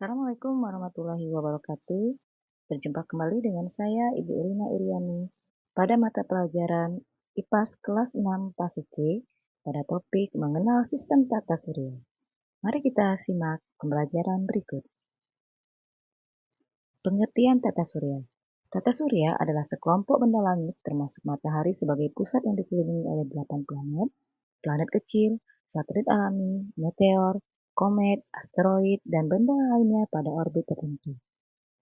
Assalamualaikum warahmatullahi wabarakatuh. Berjumpa kembali dengan saya, Ibu Irina Iriani, pada mata pelajaran IPAS kelas 6 fase C pada topik mengenal sistem tata surya. Mari kita simak pembelajaran berikut. Pengertian tata surya. Tata surya adalah sekelompok benda langit termasuk matahari sebagai pusat yang dikelilingi oleh 8 planet, planet kecil, satelit alami, meteor, komet, asteroid, dan benda lainnya pada orbit tertentu.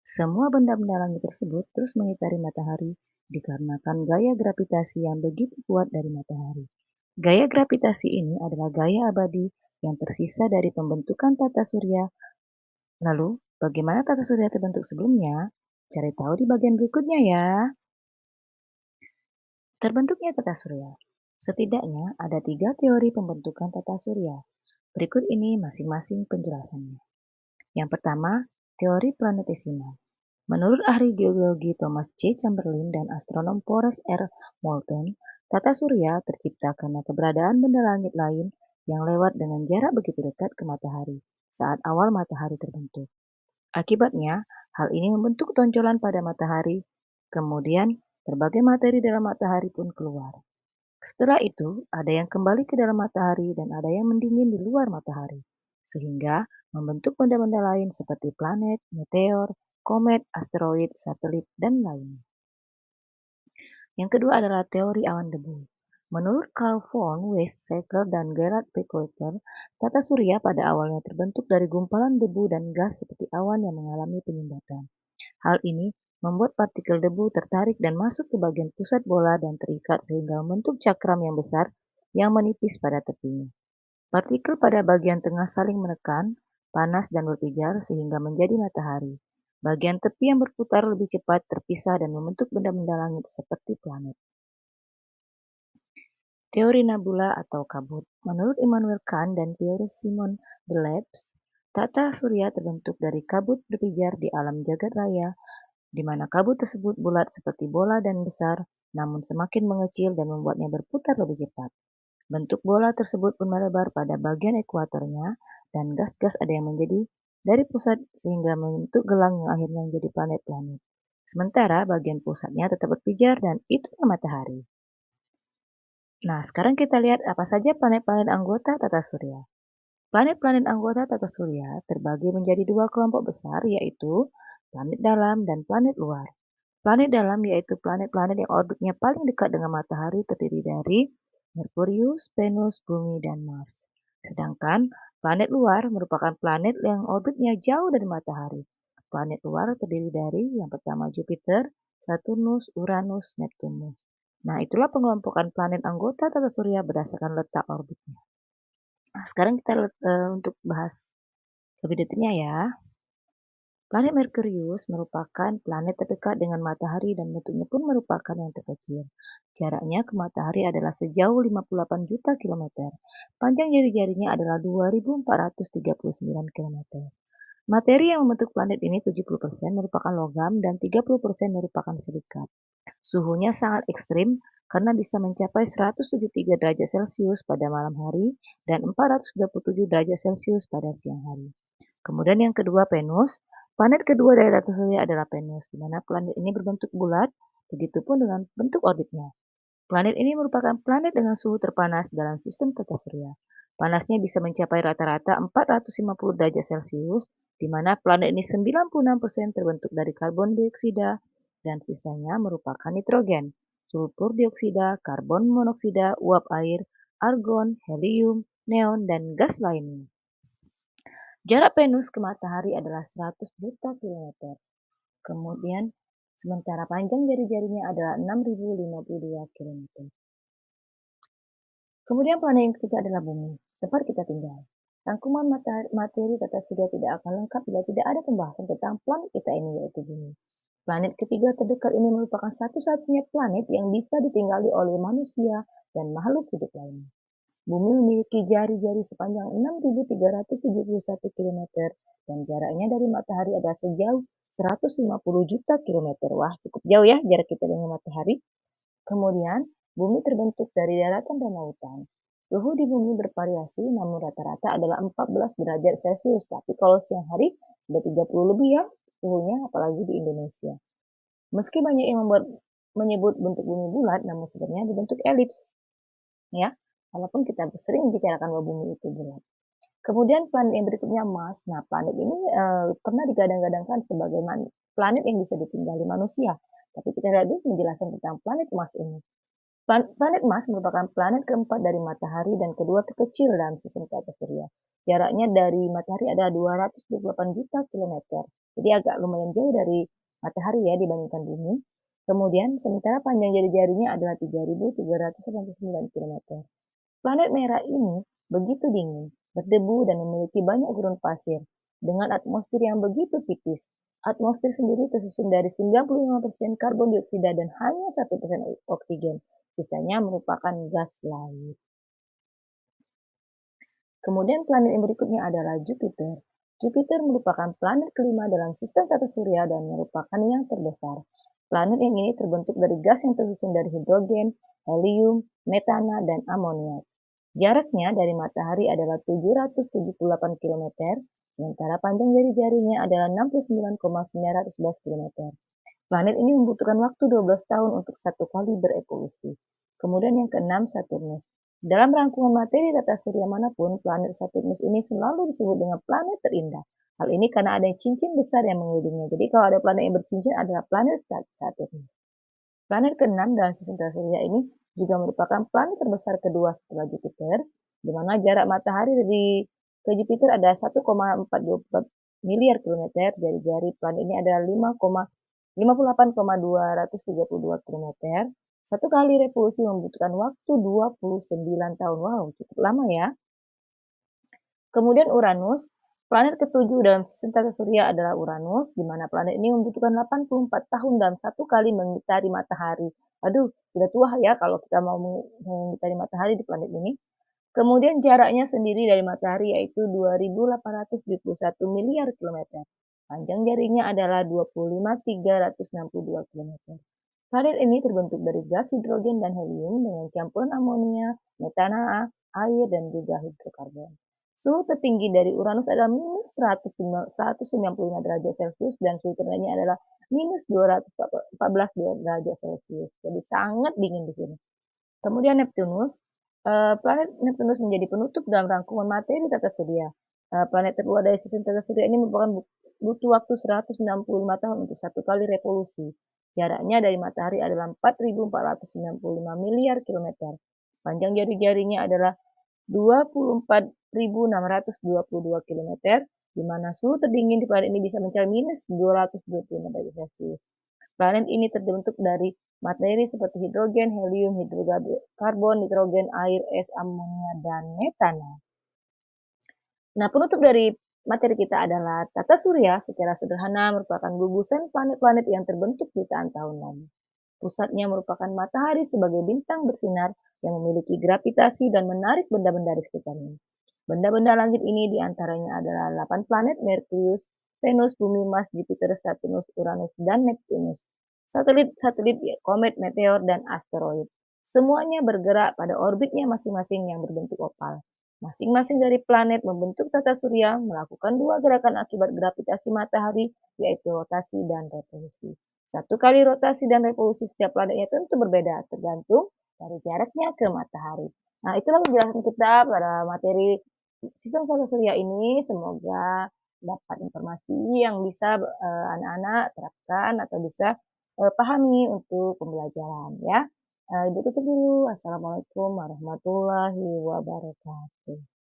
Semua benda-benda langit tersebut terus mengitari matahari dikarenakan gaya gravitasi yang begitu kuat dari matahari. Gaya gravitasi ini adalah gaya abadi yang tersisa dari pembentukan tata surya. Lalu, bagaimana tata surya terbentuk sebelumnya? Cari tahu di bagian berikutnya ya. Terbentuknya tata surya. Setidaknya ada 3 teori pembentukan tata surya. Berikut ini masing-masing penjelasannya. Yang pertama, teori planetesimal. Menurut ahli geologi Thomas C. Chamberlain dan astronom Forrest R. Moulton, tata surya tercipta karena keberadaan benda langit lain yang lewat dengan jarak begitu dekat ke matahari saat awal matahari terbentuk. Akibatnya, hal ini membentuk tonjolan pada matahari, kemudian berbagai materi dalam matahari pun keluar. Setelah itu, ada yang kembali ke dalam matahari dan ada yang mendingin di luar matahari, sehingga membentuk benda-benda lain seperti planet, meteor, komet, asteroid, satelit, dan lainnya. Yang kedua adalah teori awan debu. Menurut Carl von Weizsäcker dan Gerhard P. Kuiper, tata surya pada awalnya terbentuk dari gumpalan debu dan gas seperti awan yang mengalami penyumbatan. Hal ini membuat partikel debu tertarik dan masuk ke bagian pusat bola dan terikat sehingga membentuk cakram yang besar yang menipis pada tepinya. Partikel pada bagian tengah saling menekan, panas dan berpijar sehingga menjadi matahari. Bagian tepi yang berputar lebih cepat terpisah dan membentuk benda-benda langit seperti planet. Teori nebula atau kabut. Menurut Immanuel Kant dan teori Simon de Lebesgue, tata surya terbentuk dari kabut berpijar di alam jagat raya, di mana kabut tersebut bulat seperti bola dan besar, namun semakin mengecil dan membuatnya berputar lebih cepat. Bentuk bola tersebut pun melebar pada bagian ekuatornya, dan gas-gas ada yang menjadi dari pusat sehingga membentuk gelang yang akhirnya menjadi planet-planet. Sementara bagian pusatnya tetap berpijar dan itulah matahari. Nah, sekarang kita lihat apa saja planet-planet anggota tata surya. Planet-planet anggota tata surya terbagi menjadi 2 kelompok besar, yaitu planet dalam dan planet luar. Planet dalam yaitu planet-planet yang orbitnya paling dekat dengan matahari terdiri dari Merkurius, Venus, Bumi, dan Mars. Sedangkan planet luar merupakan planet yang orbitnya jauh dari matahari. Planet luar terdiri dari yang pertama Jupiter, Saturnus, Uranus, Neptunus. Nah, itulah pengelompokan planet anggota tata surya berdasarkan letak orbitnya. Nah, sekarang kita untuk bahas lebih detailnya ya. Planet Merkurius merupakan planet terdekat dengan matahari dan bentuknya pun merupakan yang terkecil. Jaraknya ke matahari adalah sejauh 58 juta kilometer. Panjang jari-jarinya adalah 2.439 kilometer. Materi yang membentuk planet ini 70% merupakan logam dan 30% merupakan silikat. Suhunya sangat ekstrim karena bisa mencapai 173 derajat Celcius pada malam hari dan 427 derajat Celcius pada siang hari. Kemudian yang kedua Venus. Planet kedua dari tata surya adalah Venus, di mana planet ini berbentuk bulat, begitupun dengan bentuk orbitnya. Planet ini merupakan planet dengan suhu terpanas dalam sistem tata surya. Panasnya bisa mencapai rata-rata 450 derajat Celcius, di mana planet ini 96% terbentuk dari karbon dioksida dan sisanya merupakan nitrogen, sulfur dioksida, karbon monoksida, uap air, argon, helium, neon, dan gas lainnya. Jarak Venus ke matahari adalah 100 juta kilometer. Kemudian, sementara panjang jari-jarinya adalah 6.052 kilometer. Kemudian planet yang ketiga adalah Bumi, tempat kita tinggal. Rangkuman materi tata surya tidak akan lengkap bila tidak ada pembahasan tentang planet kita ini, yaitu Bumi. Planet ketiga terdekat ini merupakan satu-satunya planet yang bisa ditinggali oleh manusia dan makhluk hidup lainnya. Bumi memiliki jari-jari sepanjang 6.371 km dan jaraknya dari matahari adalah sejauh 150 juta kilometer. Wah, cukup jauh ya jarak kita dengan matahari. Kemudian, bumi terbentuk dari daratan dan lautan. Suhu di bumi bervariasi, namun rata-rata adalah 14 derajat Celcius. Tapi kalau siang hari, Udah 30 lebih ya suhunya, apalagi di Indonesia. Meski banyak yang menyebut bentuk bumi bulat, namun sebenarnya dibentuk elips, ya. Walaupun kita sering bicarakan bahwa bumi itu bulat. Kemudian planet yang berikutnya Mars. Nah, planet ini pernah digadang-gadangkan sebagai planet yang bisa ditinggali manusia. Tapi kita lihat dulu penjelasan tentang planet Mars ini. Planet Mars merupakan planet keempat dari Matahari dan kedua terkecil dalam sistem tata surya. Jaraknya dari Matahari adalah 228 juta kilometer. Jadi agak lumayan jauh dari Matahari ya dibandingkan Bumi. Kemudian sementara panjang jari-jarinya adalah 3.389 kilometer. Planet merah ini begitu dingin, berdebu dan memiliki banyak gurun pasir. Dengan atmosfer yang begitu tipis, atmosfer sendiri tersusun dari 95% karbon dioksida dan hanya 1% oksigen. Sisanya merupakan gas laut. Kemudian planet yang berikutnya adalah Jupiter. Jupiter merupakan planet kelima dalam sistem tata surya dan merupakan yang terbesar. Planet yang ini terbentuk dari gas yang tersusun dari hidrogen, helium, metana, dan amonia. Jaraknya dari Matahari adalah 778 km, sementara panjang jari-jarinya adalah 69,911 km. Planet ini membutuhkan waktu 12 tahun untuk satu kali berevolusi. Kemudian yang keenam, Saturnus. Dalam rangkuman materi tata surya manapun, planet Saturnus ini selalu disebut dengan planet terindah. Hal ini karena ada cincin besar yang mengelilinginya. Jadi kalau ada planet yang bercincin adalah planet Saturnus. Planet keenam dalam sistem tata surya ini juga merupakan planet terbesar kedua setelah Jupiter, di mana jarak matahari dari ke Jupiter ada 1,424 miliar kilometer. Jari-jari planet ini adalah 58,232 kilometer. Satu kali revolusi membutuhkan waktu 29 tahun. Wow, cukup lama ya. Kemudian Uranus, planet ketujuh dalam sistem tata surya adalah Uranus, di mana planet ini membutuhkan 84 tahun dalam satu kali mengitari matahari. Aduh, sudah tua ya kalau kita mau mengitari matahari di planet ini. Kemudian jaraknya sendiri dari matahari yaitu 2.871 miliar kilometer. Panjang jarinya adalah 25.362 kilometer. Planet ini terbentuk dari gas hidrogen dan helium dengan campuran amonia, metana, air, dan juga hidrokarbon. Suhu tertinggi dari Uranus adalah minus 195 derajat Celcius dan suhu terendahnya adalah minus 214 derajat Celcius. Jadi sangat dingin di sini. Kemudian Neptunus, planet Neptunus menjadi penutup dalam rangkuman materi tata surya. Planet terluar dari sistem tata surya ini merupakan butuh waktu 165 tahun untuk satu kali revolusi. Jaraknya dari matahari adalah 4.495 miliar kilometer. Panjang jari-jarinya adalah 24.622 kilometer, di mana suhu terdingin di planet ini bisa mencapai minus 225 derajat Celcius. Planet ini terbentuk dari materi seperti hidrogen, helium, hidrokarbon, nitrogen, air, es, amonia, dan metana. Nah, penutup dari materi kita adalah tata surya secara sederhana merupakan gugusan planet-planet yang terbentuk jutaan tahun lalu. Pusatnya merupakan matahari sebagai bintang bersinar yang memiliki gravitasi dan menarik benda-benda di sekitarnya. Benda-benda langit ini diantaranya adalah 8 planet Merkurius, Venus, Bumi, Mars, Jupiter, Saturnus, Uranus, dan Neptunus. Satelit-satelit, komet, meteor, dan asteroid. Semuanya bergerak pada orbitnya masing-masing yang berbentuk opal. Masing-masing dari planet membentuk tata surya melakukan dua gerakan akibat gravitasi matahari, yaitu rotasi dan revolusi. Satu kali rotasi dan revolusi setiap planetnya tentu berbeda, tergantung dari jaraknya ke matahari. Nah, itulah penjelasan kita pada materi sistem tata surya ini. Semoga dapat informasi yang bisa anak-anak terapkan atau bisa pahami untuk pembelajaran ya. Ibu tutup dulu. Assalamualaikum warahmatullahi wabarakatuh.